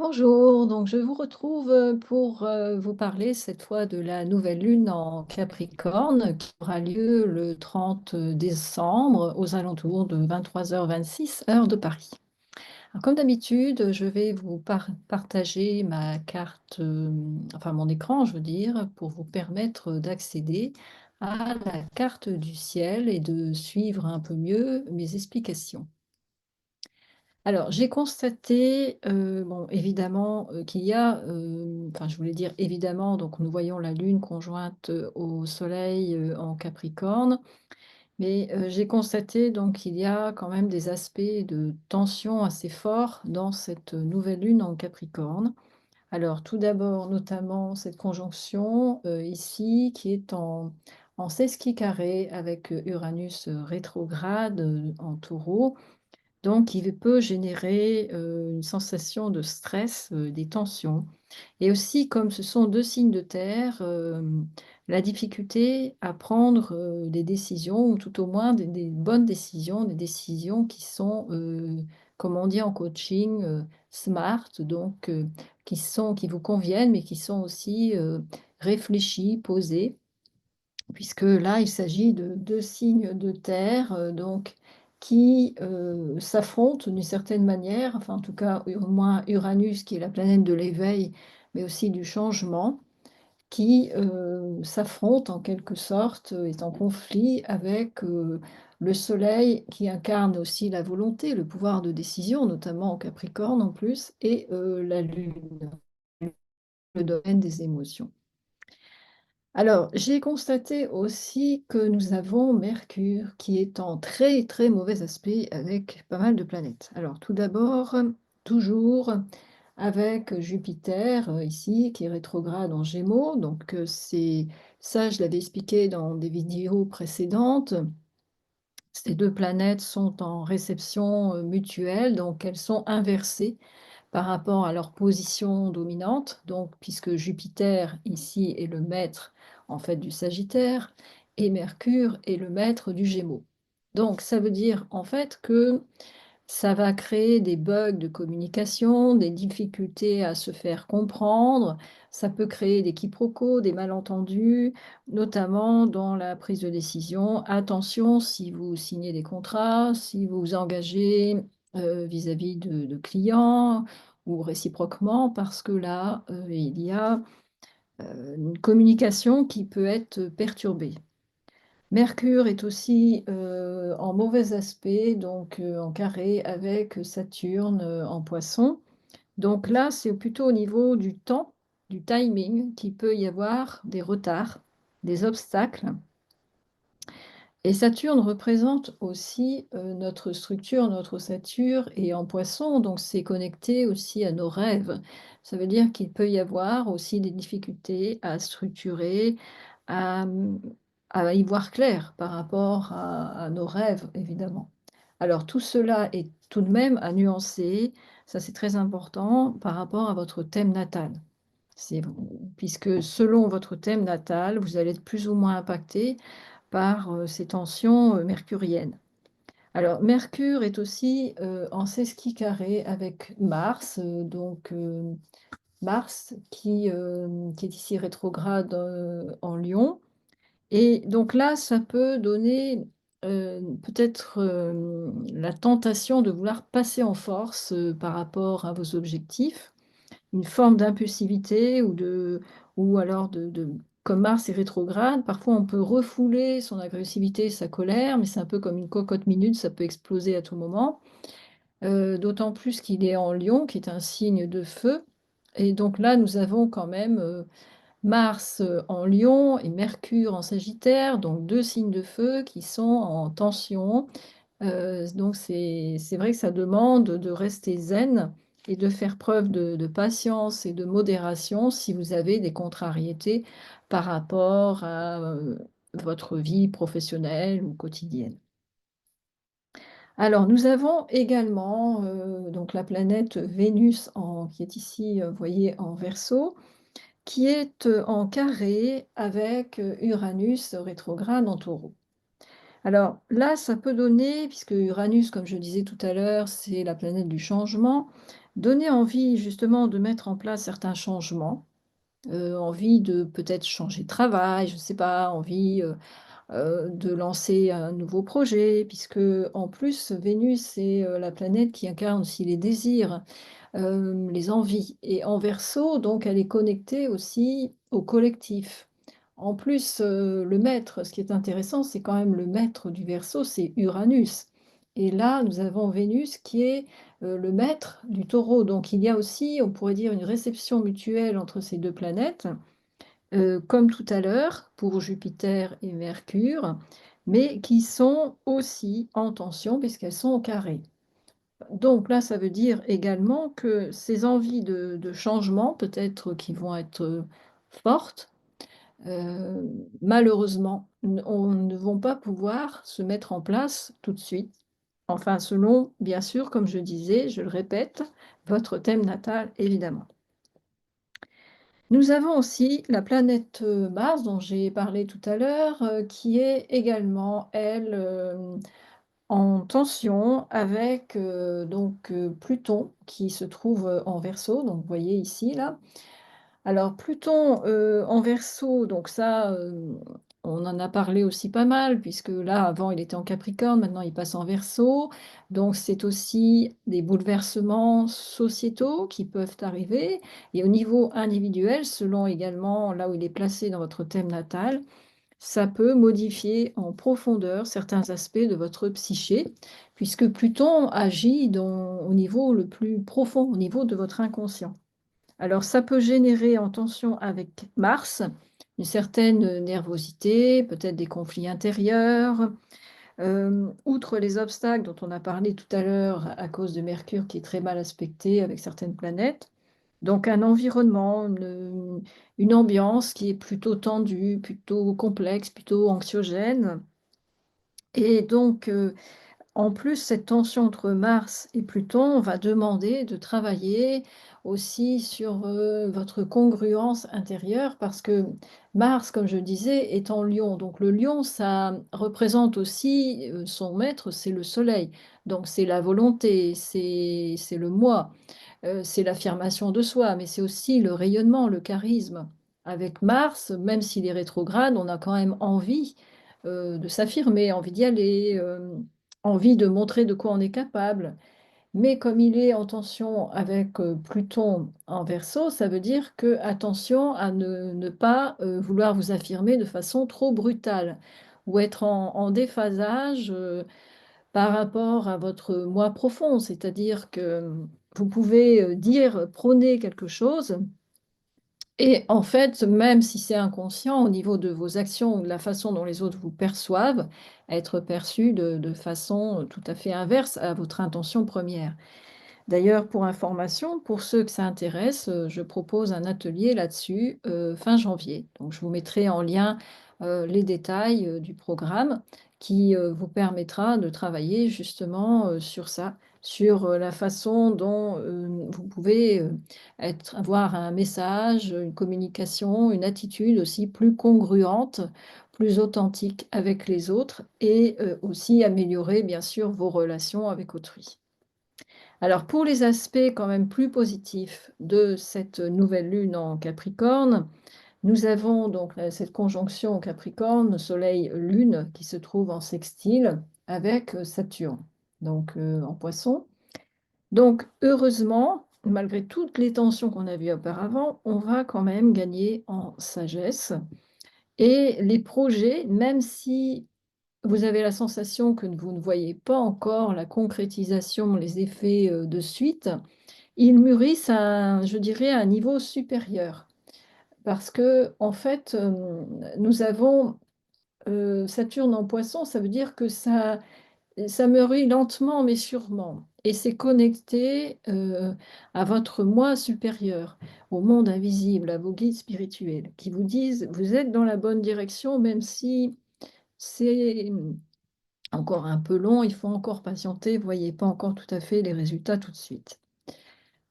Bonjour, donc je vous retrouve pour vous parler cette fois de la nouvelle lune en Capricorne qui aura lieu le 30 décembre aux alentours de 23h26 heure de Paris. Alors, comme d'habitude, je vais vous partager ma carte, enfin mon écran, je veux dire, pour vous permettre d'accéder à la carte du ciel et de suivre un peu mieux mes explications. Alors, j'ai constaté, bon, évidemment, qu'il y a, enfin, je voulais dire évidemment, donc nous voyons la Lune conjointe au Soleil en Capricorne, mais j'ai constaté donc qu'il y a quand même des aspects de tension assez forts dans cette nouvelle Lune en Capricorne. Alors, tout d'abord, notamment cette conjonction ici qui est en sesqui carré avec Uranus rétrograde en taureau. Donc, il peut générer une sensation de stress, des tensions. Et aussi, comme ce sont deux signes de terre, la difficulté à prendre des décisions, ou tout au moins des bonnes décisions, des décisions qui sont, comme on dit en coaching, smart, donc qui vous conviennent, mais qui sont aussi réfléchies, posées. Puisque là, il s'agit de 2 signes de terre, donc qui, s'affrontent d'une certaine manière, enfin, en tout cas, au moins Uranus qui est la planète de l'éveil, mais aussi du changement, qui, s'affrontent en quelque sorte, est en conflit avec, le Soleil qui incarne aussi la volonté, le pouvoir de décision, notamment en Capricorne en plus, et la Lune, le domaine des émotions. Alors, j'ai constaté aussi que nous avons Mercure qui est en très très mauvais aspect avec pas mal de planètes. Alors, tout d'abord, toujours avec Jupiter ici qui est rétrograde en Gémeaux. Donc, c'est ça, je l'avais expliqué dans des vidéos précédentes. Ces deux planètes sont en réception mutuelle, donc elles sont inversées par rapport à leur position dominante, donc puisque Jupiter ici est le maître en fait du Sagittaire et Mercure est le maître du Gémeaux. Donc ça veut dire en fait que ça va créer des bugs de communication, des difficultés à se faire comprendre, ça peut créer des quiproquos, des malentendus, notamment dans la prise de décision. Attention si vous signez des contrats, si vous vous engagez vis-à-vis de clients ou réciproquement, parce que là, il y a une communication qui peut être perturbée. Mercure est aussi en mauvais aspect, donc en carré avec Saturne en poisson. Donc là, c'est plutôt au niveau du temps, du timing, qu'il peut y avoir des retards, des obstacles. Et Saturne représente aussi notre structure, notre ossature, et en poisson, donc c'est connecté aussi à nos rêves. Ça veut dire qu'il peut y avoir aussi des difficultés à structurer, à, à y voir clair par rapport à nos rêves, évidemment. Alors tout cela est tout de même à nuancer, ça c'est très important par rapport à votre thème natal. C'est- Puisque selon votre thème natal, vous allez être plus ou moins impacté par ces tensions mercuriennes. Alors, Mercure est aussi en sesqui carré avec Mars, donc Mars qui est ici rétrograde en Lion. Et donc là, ça peut donner peut-être la tentation de vouloir passer en force par rapport à vos objectifs, une forme d'impulsivité ou alors comme Mars est rétrograde, parfois on peut refouler son agressivité, sa colère, mais c'est un peu comme une cocotte minute, ça peut exploser à tout moment. D'autant plus qu'il est en Lion, qui est un signe de feu. Et donc là, nous avons quand même Mars en Lion et Mercure en Sagittaire, donc deux signes de feu qui sont en tension. Donc c'est vrai que ça demande de rester zen et de faire preuve de patience et de modération si vous avez des contrariétés par rapport à votre vie professionnelle ou quotidienne. Alors nous avons également donc la planète Vénus qui est ici, vous voyez, en Verseau, qui est en carré avec Uranus rétrograde en Taureau. Alors là, ça peut donner, puisque Uranus, comme je disais tout à l'heure, c'est la planète du changement, donner envie justement de mettre en place certains changements, envie de peut-être changer de travail, je ne sais pas, envie de lancer un nouveau projet, puisque en plus, Vénus, c'est la planète qui incarne aussi les désirs, les envies. Et en Verseau, donc, elle est connectée aussi au collectif. En plus, le maître, ce qui est intéressant, c'est quand même le maître du Verseau, c'est Uranus. Et là, nous avons Vénus qui est le maître du Taureau. Donc, il y a aussi, on pourrait dire, une réception mutuelle entre ces deux planètes comme tout à l'heure pour Jupiter et Mercure, mais qui sont aussi en tension puisqu'elles sont au carré. Donc là, ça veut dire également que ces envies de changement, peut-être qui vont être fortes, euh, malheureusement, ne vont pas pouvoir se mettre en place tout de suite. Enfin, selon, bien sûr, comme je disais, je le répète, votre thème natal, évidemment. Nous avons aussi la planète Mars, dont j'ai parlé tout à l'heure, qui est également, elle, en tension avec Pluton, qui se trouve en Verseau. Donc, vous voyez ici, là. Alors, Pluton en Verseau, donc ça, on en a parlé aussi pas mal, puisque là, avant, il était en Capricorne, maintenant, il passe en Verseau. Donc, c'est aussi des bouleversements sociétaux qui peuvent arriver. Et au niveau individuel, selon également là où il est placé dans votre thème natal, ça peut modifier en profondeur certains aspects de votre psyché, puisque Pluton agit au niveau le plus profond, au niveau de votre inconscient. Alors, ça peut générer en tension avec Mars une certaine nervosité, peut-être des conflits intérieurs, outre les obstacles dont on a parlé tout à l'heure à cause de Mercure qui est très mal aspecté avec certaines planètes. Donc, un environnement, une ambiance qui est plutôt tendue, plutôt complexe, plutôt anxiogène. Et donc, en plus, cette tension entre Mars et Pluton va demander de travailler aussi sur votre congruence intérieure parce que Mars, comme je disais, est en Lion. Donc le Lion, ça représente aussi son maître, c'est le Soleil. Donc c'est la volonté, c'est le moi, c'est l'affirmation de soi, mais c'est aussi le rayonnement, le charisme. Avec Mars, même s'il est rétrograde, on a quand même envie de s'affirmer, envie d'y aller, envie de montrer de quoi on est capable. Mais comme il est en tension avec Pluton en Verseau, ça veut dire que attention à ne pas vouloir vous affirmer de façon trop brutale ou être en déphasage par rapport à votre moi profond. C'est-à-dire que vous pouvez dire, prôner quelque chose et en fait, même si c'est inconscient, au niveau de vos actions ou de la façon dont les autres vous perçoivent, être perçu de façon tout à fait inverse à votre intention première. D'ailleurs, pour information, pour ceux que ça intéresse, je propose un atelier là-dessus fin janvier. Donc, je vous mettrai en lien les détails du programme qui vous permettra de travailler justement sur ça, sur la façon dont vous pouvez avoir un message, une communication, une attitude aussi plus congruente, plus authentique avec les autres et aussi améliorer bien sûr vos relations avec autrui. Alors, pour les aspects quand même plus positifs de cette nouvelle lune en Capricorne, nous avons donc cette conjonction Capricorne, Soleil-Lune, qui se trouve en sextile avec Saturne, donc en Poisson. Donc, heureusement, malgré toutes les tensions qu'on a vues auparavant, on va quand même gagner en sagesse. Et les projets, même si vous avez la sensation que vous ne voyez pas encore la concrétisation, les effets de suite, ils mûrissent je dirais, à un niveau supérieur. Parce que, en fait, nous avons Saturne en Poisson, ça veut dire que ça mûrit lentement mais sûrement. Et c'est connecté à votre moi supérieur, au monde invisible, à vos guides spirituels, qui vous disent, vous êtes dans la bonne direction, même si c'est encore un peu long, il faut encore patienter, vous ne voyez pas encore tout à fait les résultats tout de suite.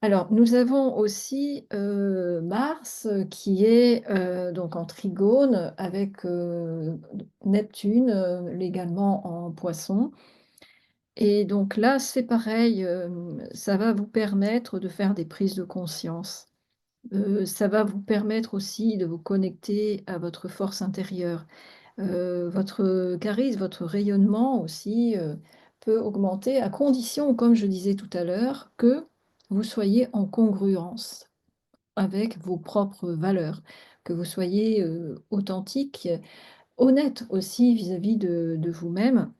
Alors, nous avons aussi Mars qui est donc en trigone avec Neptune également en Poisson. Et donc là, c'est pareil, ça va vous permettre de faire des prises de conscience. Ça va vous permettre aussi de vous connecter à votre force intérieure. Votre charisme, votre rayonnement aussi, peut augmenter à condition, comme je disais tout à l'heure, que vous soyez en congruence avec vos propres valeurs, que vous soyez, authentique, honnête aussi vis-à-vis de vous-même.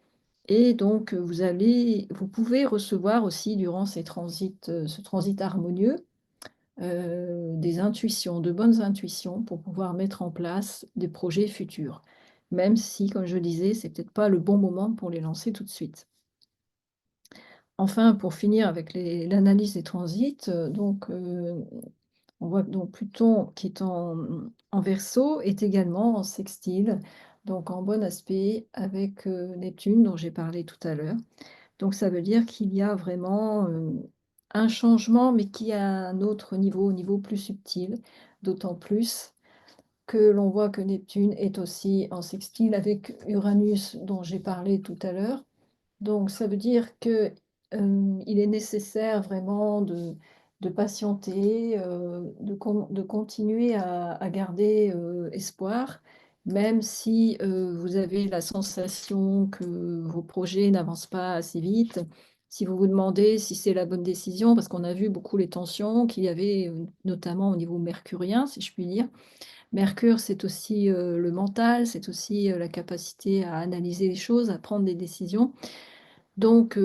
Et donc, vous pouvez recevoir aussi durant ce transit harmonieux, des intuitions, de bonnes intuitions pour pouvoir mettre en place des projets futurs. Même si, comme je disais, c'est peut-être pas le bon moment pour les lancer tout de suite. Enfin, pour finir avec l'analyse des transits, on voit que donc Pluton qui est en Verseau est également en sextile, donc en bon aspect avec, Neptune dont j'ai parlé tout à l'heure. Donc ça veut dire qu'il y a vraiment, un changement, mais qui a un autre niveau, au niveau plus subtil, d'autant plus que l'on voit que Neptune est aussi en sextile avec Uranus dont j'ai parlé tout à l'heure. Donc ça veut dire que, il est nécessaire vraiment de patienter, de continuer à garder, espoir, même si, vous avez la sensation que vos projets n'avancent pas assez vite. Si vous vous demandez si c'est la bonne décision, parce qu'on a vu beaucoup les tensions qu'il y avait, notamment au niveau mercurien, si je puis dire. Mercure, c'est aussi, le mental, c'est aussi, la capacité à analyser les choses, à prendre des décisions. Donc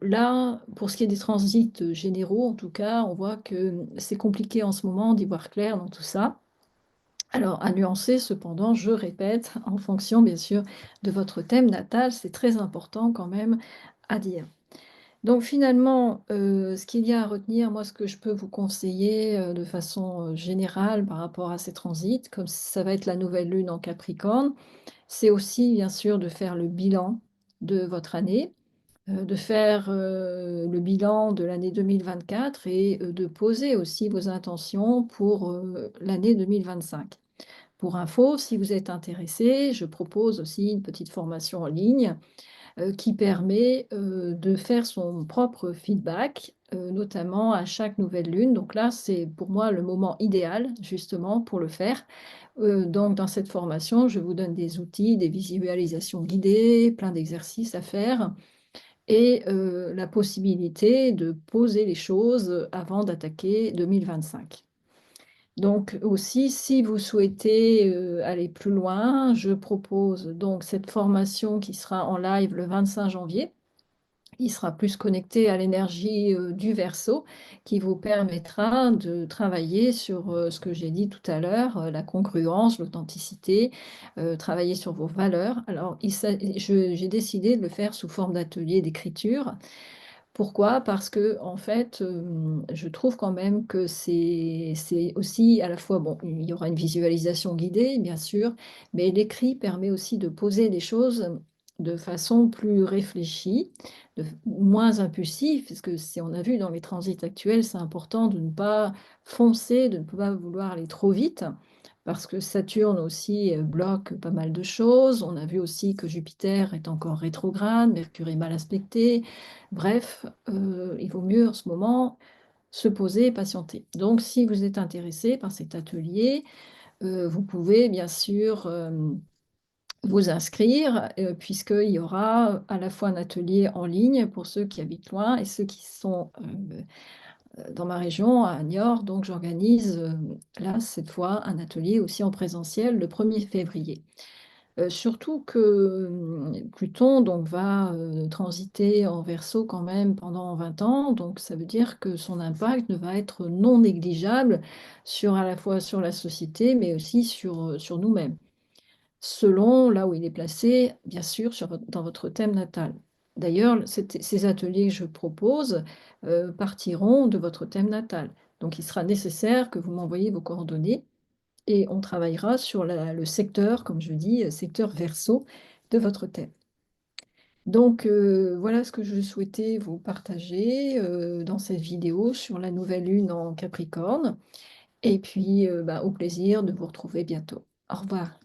là, pour ce qui est des transits, généraux, en tout cas, on voit que c'est compliqué en ce moment d'y voir clair dans tout ça. Alors à nuancer cependant, je répète, en fonction bien sûr de votre thème natal, c'est très important quand même à dire. Donc finalement, ce qu'il y a à retenir, moi ce que je peux vous conseiller, de façon, générale par rapport à ces transits, comme ça va être la nouvelle lune en Capricorne, c'est aussi bien sûr de faire le bilan de votre année, de faire, le bilan de l'année 2024 et de poser aussi vos intentions pour, l'année 2025. Pour info, si vous êtes intéressé, je propose aussi une petite formation en ligne, qui permet, de faire son propre feedback, notamment à chaque nouvelle lune. Donc là, c'est pour moi le moment idéal justement pour le faire. Donc dans cette formation, je vous donne des outils, des visualisations guidées, plein d'exercices à faire et la possibilité de poser les choses avant d'attaquer 2025. Donc aussi, si vous souhaitez, aller plus loin, je propose donc cette formation qui sera en live le 25 janvier. Il sera plus connecté à l'énergie, du Verseau, qui vous permettra de travailler sur, ce que j'ai dit tout à l'heure, la congruence, l'authenticité, travailler sur vos valeurs. Alors il s'a je j'ai décidé de le faire sous forme d'atelier d'écriture. Pourquoi? Parce que en fait, je trouve quand même que c'est aussi à la fois bon, il y aura une visualisation guidée bien sûr, mais l'écrit permet aussi de poser les choses de façon plus réfléchie, moins impulsive, parce que si on a vu dans les transits actuels, c'est important de ne pas foncer, de ne pas vouloir aller trop vite, parce que Saturne aussi, bloque pas mal de choses. On a vu aussi que Jupiter est encore rétrograde, Mercure est mal aspecté. Bref, il vaut mieux en ce moment se poser et patienter. Donc si vous êtes intéressé par cet atelier, vous pouvez bien sûr, vous inscrire, puisqu'il y aura à la fois un atelier en ligne pour ceux qui habitent loin et ceux qui sont, dans ma région, à Niort. Donc j'organise, là, cette fois, un atelier aussi en présentiel le 1er février. Surtout que, Pluton donc va, transiter en Verseau quand même pendant 20 ans, donc ça veut dire que son impact ne va être non négligeable sur à la fois sur la société, mais aussi sur nous-mêmes. Selon là où il est placé, bien sûr, dans votre thème natal. D'ailleurs, ces ateliers que je propose, partiront de votre thème natal. Donc il sera nécessaire que vous m'envoyiez vos coordonnées et on travaillera sur le secteur, comme je dis, secteur Verseau de votre thème. Donc, voilà ce que je souhaitais vous partager, dans cette vidéo sur la nouvelle lune en Capricorne et puis, bah, au plaisir de vous retrouver bientôt. Au revoir.